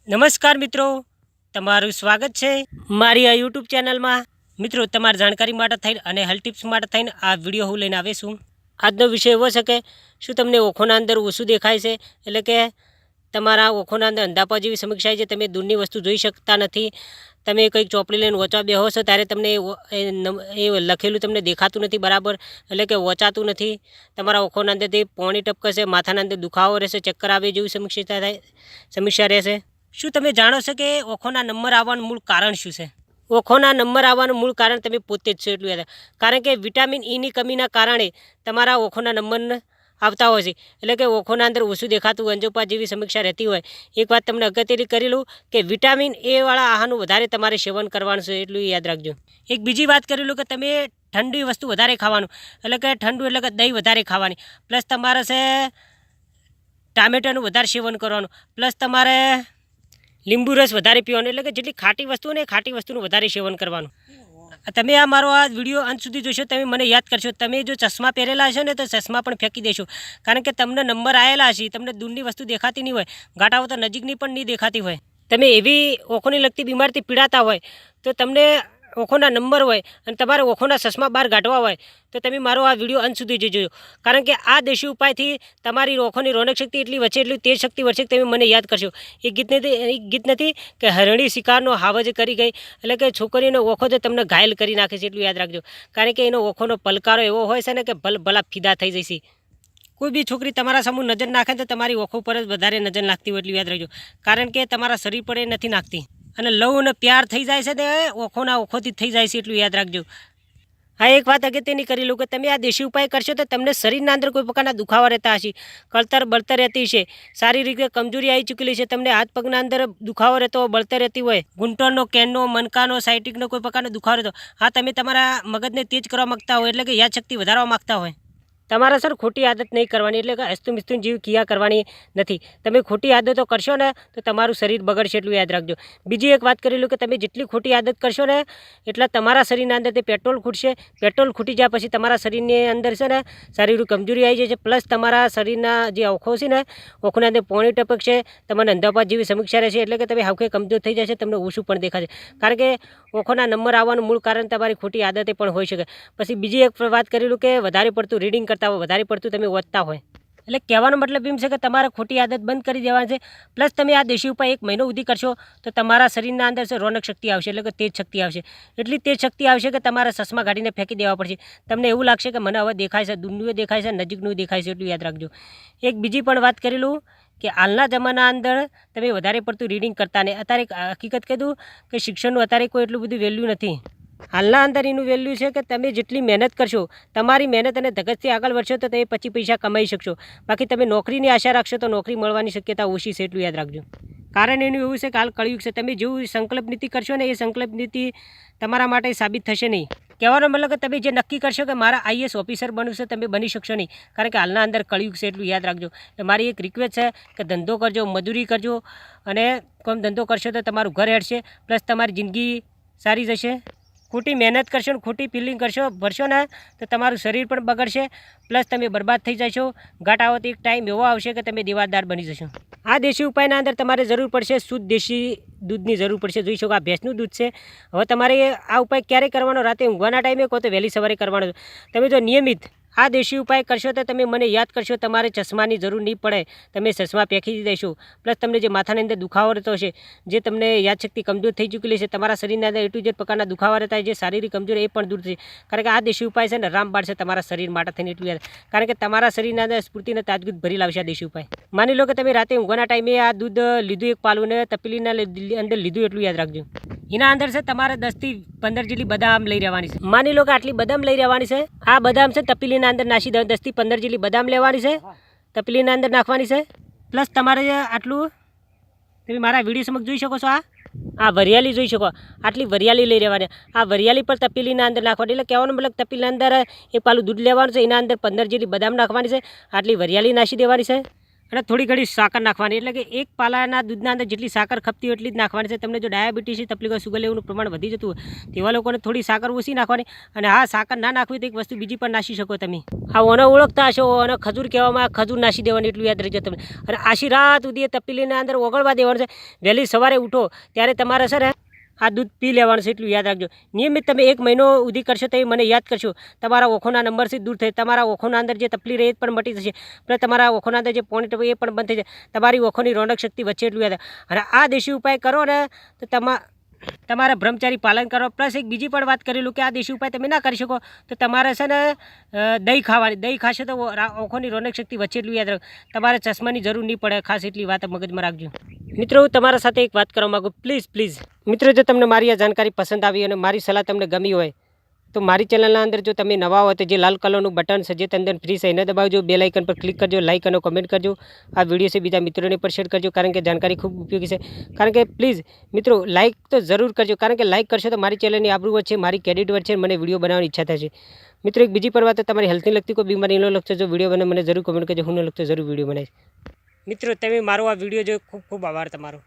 નમસ્કાર મિત્રો, તમારું સ્વાગત છે મારી આ યુટ્યુબ ચેનલમાં। મિત્રો, તમારી જાણકારી માટે થઈને અને હેલ્થ ટિપ્સ માટે થઈને આ વિડીયો હું લઈને આવીશું। આજનો વિષય એવો છે કે શું તમને ઓખોના અંદર ઓછું દેખાય છે, એટલે કે તમારા ઓખોના અંદર અંધાપા જેવી સમસ્યા છે, તમે દૂરની વસ્તુ જોઈ શકતા નથી, તમે કંઈક ચોપડી લઈને વોંચવા બેહો છો ત્યારે તમને એ લખેલું તમને દેખાતું નથી બરાબર, એટલે કે વોંચાતું નથી, તમારા ઓખોના અંદરથી પાણી ટપકશે, માથાના અંદર દુખાવો રહેશે, ચક્કર આવે જેવી સમસ્યા રહેશે। શું તમે જાણો છો કે ઓખોના નંબર આવવાનું મૂળ કારણ શું છે? ઓખોના નંબર આવવાનું મૂળ કારણ તમે પોતે જ છો એટલું યાદ, કારણ કે વિટામિન ઈની કમીના કારણે તમારા ઓખોના નંબર આવતા હોય છે, એટલે કે ઓખોના અંદર ઓછું દેખાતું, અંજોપા જેવી સમસ્યા રહેતી હોય। એક વાત તમને અગત્યની કરી લઉં કે વિટામિન એ વાળા આહારનું વધારે તમારે સેવન કરવાનું છે, એટલું યાદ રાખજો। એક બીજી વાત કરી લઉં કે તમે ઠંડી વસ્તુ વધારે ખાવાનું, એટલે કે ઠંડુ એટલે કે દહીં વધારે ખાવાની, પ્લસ તમારે છે ટામેટાનું વધારે સેવન કરવાનું, પ્લસ તમારે લીંબુ રસ વધારે પીવાનો, એટલે કે જેટલી ખાટી વસ્તુ ને ખાટી વસ્તુનું વધારે સેવન કરવાનું। તમે આ મારો આ વિડીયો અંત સુધી જોશો, તમે મને યાદ કરશો, તમે જો ચશ્મા પહેરેલા હશો ને તો ચશ્મા પણ ફેંકી દેશો, કારણ કે તમને નંબર આવેલા હશે, તમને દૂરની વસ્તુ દેખાતી નહીં હોય, ગાંઠાઓ તો નજીકની પણ નહીં દેખાતી હોય, તમે એવી ઓખોની લગતી બીમારીથી પીડાતા હોય તો તમને ઓખોના નંબર હોય અને તમારે ઓખોના ચશ્મા બહાર કાઢવા હોય તો તમે મારો આ વિડીયો અંત સુધી જોજો, કારણ કે આ દેશી ઉપાયથી તમારી ઓખોની રોનક શક્તિ એટલી વધશે, એટલી તેજ શક્તિ વધશે કે તમે મને યાદ કરશો। એ ગીત નથી કે હરણી શિકારનો હાવજ કરી ગઈ, એટલે કે છોકરીનો ઓખો તો તમને ઘાયલ કરી નાખે છે, એટલું યાદ રાખજો, કારણ કે એનો ઓખોનો પલકારો એવો હોય છે ને કે ભલા ફીદા થઈ જશે। કોઈ બી છોકરી તમારા સામું નજર નાખે તો તમારી ઓખો પર જ વધારે નજર નાખતી હોય, એટલું યાદ રાખજો, કારણ કે તમારા શરીર પર એ નથી નાખતી, અને લવ અને પ્યાર થઈ જાય છે તે ઓખોના ઓખોથી થઈ જાય છે, એટલું યાદ રાખજો। હા, એક વાત અગત્યની કરી લઉં કે તમે આ દેશી ઉપાય કરશો તો તમને શરીરના અંદર કોઈ પ્રકારના દુખાવા રહેતા હશે, કળતર બળતર રહેતી છે, સારી રીતે કમજોરી આવી ચૂકેલી છે, તમને હાથ પગના અંદર દુખાવો રહેતો હોય, બળતર રહેતી હોય, ઘૂંટણનો, કેનનો, મનકાનો, સાયટિકનો કોઈ પ્રકારનો દુખાવો રહેતો, હા તમે તમારા મગજને તેજ કરવા માગતા હોય, એટલે કે યાદશક્તિ વધારવા માગતા હોય, તમારે સર ખોટી આદત નહીં કરવાની, એટલે કે હસ્તુમિસ્તુન જેવી ક્રિયા કરવાની નથી, તમે ખોટી આદતો કરશો ને તો તમારું શરીર બગડશે, એટલું યાદ રાખજો। બીજી એક વાત કરી લઉં કે તમે જેટલી ખોટી આદત કરશો ને એટલા તમારા શરીરના અંદર તે પેટ્રોલ ખૂટશે, પેટ્રોલ ખૂટી જાય પછી તમારા શરીરની અંદર છે ને શારીરિક કમજોરી આવી જાય છે, પ્લસ તમારા શરીરના જે ઓખો છે ને ઓખોના અંદર પાણી ટપકશે, તમને અંધાપા જેવી સમસ્યા રહેશે, એટલે કે તમે હાવખે કમજોર થઈ જશે, તમને ઓછું પણ દેખાશે, કારણ કે ઓખોના નંબર આવવાનું મૂળ કારણ તમારી ખોટી આદતે પણ હોઈ શકે। પછી બીજી એક વાત કરી લઉં કે વધારે પડતું રીડિંગ કરતા હોય, વધારે પડતું તમે વાંચતા હોય, એટલે કહેવાનો મતલબ એમ છે કે તમારે ખોટી આદત બંધ કરી દેવાની છે, પ્લસ તમે આ દેશી ઉપાય 1 મહિનો સુધી કરશો તો તમારા શરીરના અંદર છે રોનક શક્તિ આવશે, એટલે કે તેજ શક્તિ આવશે, એટલી તેજ શક્તિ આવશે કે તમારે ચશ્મા કાઢીને ફેંકી દેવા પડશે, તમને એવું લાગશે કે મને હવે દેખાય છે, દૂરનું દેખાય છે, નજીકનું દેખાય છે, એટલું યાદ રાખજો। એક બીજી પણ વાત કરી લઉં કે હાલના જમાના અંદર તમે વધારે પડતું રીડિંગ કરતા નહીં, અત્યારે હકીકત કહી દઉં કે શિક્ષણનું અત્યારે કોઈ એટલું બધું વેલ્યુ નથી, હાલના અંદર એનું વેલ્યુ છે કે તમે જેટલી મહેનત કરશો, તમારી મહેનત અને ધગતથી આગળ વધશો તો તમે પછી પૈસા કમાઈ શકશો, બાકી તમે નોકરીની આશા રાખશો તો નોકરી મળવાની શક્યતા ઓછી છે, એટલું યાદ રાખજો। કારણ એનું એવું છે કે હાલ કળિયુગ છે, તમે જેવું સંકલ્પ નીતિ કરશો ને એ સંકલ્પ નીતિ તમારા માટે સાબિત થશે નહીં, કહેવાનો મતલબ કે તમે જે નક્કી કરશો કે મારા આઈએસ ઓફિસર બનવું છે તમે બની શકશો નહીં, કારણ કે હાલના અંદર કળિયુગ છે, એટલું યાદ રાખજો। મારી એક રિક્વેસ્ટ છે કે ધંધો કરજો, મજૂરી કરજો, અને કોમ ધંધો કરશો તો તમારું ઘર હેડશે, પ્લસ તમારી જિંદગી સારી જશે। ખોટી મહેનત કરશો ને ખોટી ફિલિંગ કરશો ભરશો ને તો તમારું શરીર પણ બગડશે, પ્લસ તમે બરબાદ થઈ જશો, ઘાટાઓ તો એક ટાઈમ એવો આવશે કે તમે દેવાદાર બની જશો। આ દેશી ઉપાયના અંદર તમારે જરૂર પડશે શુદ્ધ દેશી દૂધની જરૂર પડશે, જોઈ શકો આ ભેંસનું દૂધ છે। હવે તમારે આ ઉપાય ક્યારે કરવાનો? રાતે ઊંઘવાના ટાઈમે કહો તો વહેલી સવારે કરવાનો, તમે જો નિયમિત આ દેશી ઉપાય કરશો તો તમે મને યાદ કરશો, તમારે ચશ્માની જરૂર નહીં પડે, તમે ચશ્મા ફેંકી દેશો, પ્લસ તમને જે માથાની અંદર દુખાવો રહેતો હશે, જે તમને યાદશક્તિ કમજોર થઈ ચૂકેલી છે, તમારા શરીરના અંદર A to Z પ્રકારના દુખાવા રહેતા હોય, જે શારીરિક કમજોરી એ પણ દૂર થશે, કારણ કે આ દેશી ઉપાય છે ને રામબાણ છે તમારા શરીર માટે થઈને, એટલું યાદ, કારણ કે તમારા શરીરના અંદર સ્ફૂર્તિને તાજગી ભરી લાવશે આ દેશી ઉપાય। માની લો કે તમે રાતે ઊંઘવાના ટાઈમે આ દૂધ લીધું, એક પાલું ને તપેલીના અંદર લીધું, એટલું યાદ રાખજો। એના અંદર છે તમારે 10 થી 15 જેટલી બદામ લઈ રહેવાની છે, માની લો કે આટલી બદામ લઈ રહેવાની છે, આ બદામ છે તપેલીના અંદર નાખી દો, 10 થી 15 જેટલી બદામ લેવાની છે, તપેલીના અંદર નાખવાની છે, પ્લસ તમારે આટલું તમે મારા વિડીયો સમક્ષ જોઈ શકો છો, આ વરિયાળી જોઈ શકો, આટલી વરિયાળી લઈ રહેવાની, આ વરિયાળી પર તપેલીના અંદર નાખવાની, એટલે કહેવાનો મતલબ તપેલીના અંદર એક પાલું દૂધ લેવાનું છે, એના અંદર 15 જેટલી બદામ નાખવાની છે, આટલી વરિયાળી નાખી દેવાની છે, અને થોડી ઘણી સાકર નાખવાની, એટલે કે એક પાલાના દૂધના અંદર જેટલી સાકર ખપતી હોય એટલી જ નાખવાની છે. તમને જો ડાયાબિટીસની તકલીફ હોય, સુગર લેવલનું પ્રમાણ વધી જતું હોય તેવા લોકોને થોડી સાકર ઓછી નાખવાની. અને હા, સાકર ના નાખવી તો એક વસ્તુ બીજી પણ નાખી શકો તમે. હા, ઓને ઓળખતા હશો, અને ખજૂર કહેવામાં, ખજૂર નાખી દેવાની, એટલું યાદ રહેજો તમે. અને આશી રાત સુધી એ તપેલીના અંદર ઓગળવા દેવાનું છે. વહેલી સવારે ઉઠો ત્યારે તમારે છે ને આ દૂધ પી લેવાનું છે, એટલું યાદ રાખજો. નિયમિત તમે 1 મહિનો સુધી કરશો તો મને યાદ કરશો, તમારા ઓખોના નંબરથી દૂર થઈ, તમારા ઓખોના અંદર જે તકલીફ રહે એ પણ મટી જશે, પ્લસ તમારા ઓખોના અંદર જે પોઈન્ટ એ પણ બંધ થઈ જાય. તમારી ઓખોની રોનક શક્તિ વચ્ચે, એટલું યાદ. અને આ દેશી ઉપાય કરો ને તો તમારા બ્રહ્મચારી પાલન કરો. પ્લસ એક બીજી પણ વાત કરેલું કે આ દેશી ઉપાય તમે ના કરી શકો તો તમારે છે ને દહીં ખાવાની. દહીં ખાશો તો ઓખોની રોનક શક્તિ વચ્ચે, એટલું યાદ રાખો. તમારે ચશ્માની જરૂર નહીં પડે, ખાસ એટલી વાત મગજમાં રાખજો. મિત્રો, હું તમારા સાથે એક વાત કરવા માગું, પ્લીઝ મિત્રો, જો તમને મારી આ જાણકારી પસંદ આવી અને મારી સલાહ તમને ગમી હોય તો મારી ચેનલના અંદર જો તમે નવા હોય તો જે લાલ કલરનું બટન છે જે તંદન ફ્રી છે એને દબાવજો, બેલ આઇકન પર ક્લિક કરજો, લાઇક અને કોમેન્ટ કરજો. આ વિડીયો છે બીજા મિત્રોને પણ શેર કરજો, કારણ કે જાણકારી ખૂબ ઉપયોગી છે. કારણ કે પ્લીઝ મિત્રો, લાઇક તો જરૂર કરજો, કારણ કે લાઇક કરશો તો મારી ચેનલની આબરૂ વધશે, મારી ક્રેડિટ વધશે, મને વિડીયો બનાવવાની ઈચ્છા થશે. મિત્રો, એક બીજી પણ વાત, તમારી હેલ્થની લગતી કોઈ બીમારી ન લગતો જો વિડીયો બને મને જરૂર કોમેન્ટ કરજો, હું ન લગતો જરૂર વિડીયો બનાવીશ. મિત્રો, તમે મારો આ વિડીયો જોયો ખૂબ ખૂબ આભાર તમારો.